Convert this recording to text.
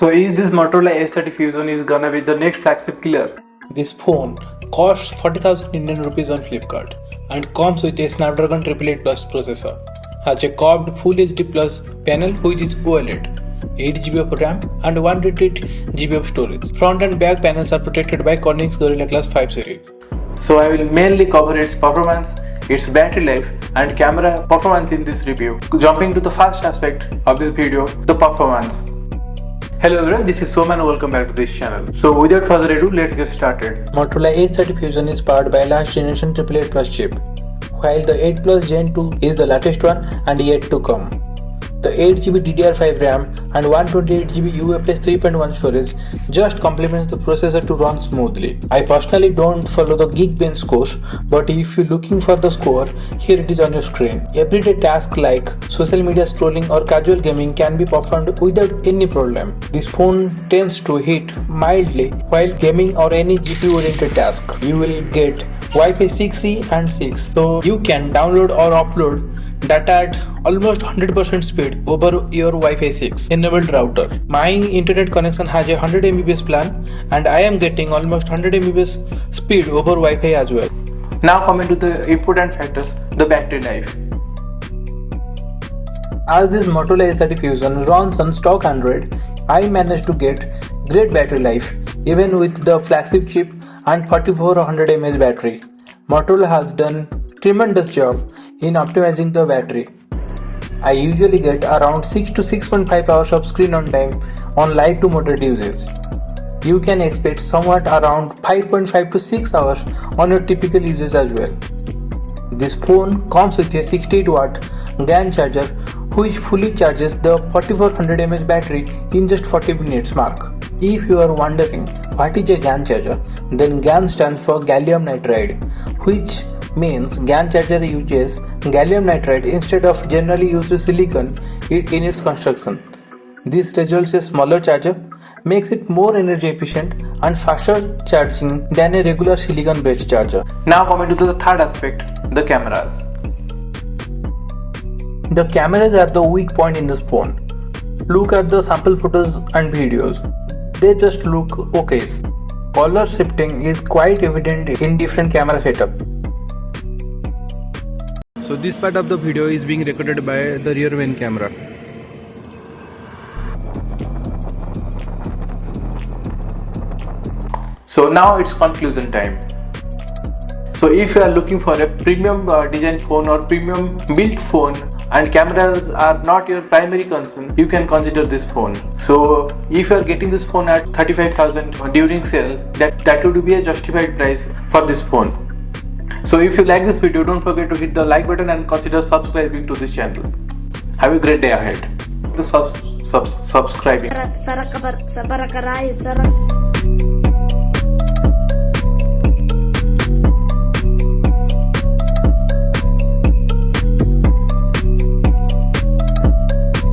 So is this Motorola Edge30 Fusion is gonna be the next flagship killer? This phone costs 40,000 Indian rupees on Flipkart and comes with a Snapdragon 888 Plus processor. Has a curved Full HD Plus panel which is OLED, 8GB of RAM and 128GB of storage. Front and back panels are protected by Corning's Gorilla Glass 5 series. So I will mainly cover its performance, its battery life and camera performance in this review. Jumping to the first aspect of this video, the performance. Hello everyone, this is Soman and welcome back to this channel. So without further ado, let's get started. Motorola Edge30 Fusion is powered by last generation 888 Plus chip, while the 8 Plus Gen 2 is the latest one and yet to come. The 8GB DDR5 RAM and 128GB UFS 3.1 storage just complements the processor to run smoothly. I personally don't follow the Geekbench course, but if you're looking for the score, here it is on your screen. Everyday tasks like social media scrolling or casual gaming can be performed without any problem. This phone tends to hit mildly while gaming or any GPU oriented task. You will get Wi-Fi 6E and 6, so you can download or upload data at almost 100% speed over your Wi-Fi 6 enabled router. My internet connection has a 100 Mbps plan and I am getting almost 100 Mbps speed over Wi-Fi as well. Now coming to the important factors, the battery life. As this Motorola Edge30 Fusion runs on stock Android, I managed to get great battery life even with the flagship chip and 4400 mAh battery. Motorola has done tremendous job in optimizing the battery. I usually get around 6 to 6.5 hours of screen on time on light to moderate usage. You can expect somewhat around 5.5 to 6 hours on your typical usage as well. This phone comes with a 68 watt GAN charger which fully charges the 4400 mAh battery in just 40 minutes mark. If you are wondering what is a GAN charger, then GAN stands for gallium nitride, which means GAN charger uses gallium nitride instead of generally used silicon in its construction. This results in a smaller charger, makes it more energy efficient and faster charging than a regular silicon based charger. Now coming to the third aspect, the cameras. The cameras are the weak point in this phone. Look at the sample photos and videos. They just look okay. Color shifting is quite evident in different camera setup. So this part of the video is being recorded by the rear view camera. So now it's conclusion time. So if you are looking for a premium design phone or premium built phone and cameras are not your primary concern, you can consider this phone. So if you are getting this phone at 35,000 during sale, that would be a justified price for this phone. So if you like this video, don't forget to hit the like button and consider subscribing to this channel. Have a great day ahead. To subscribing.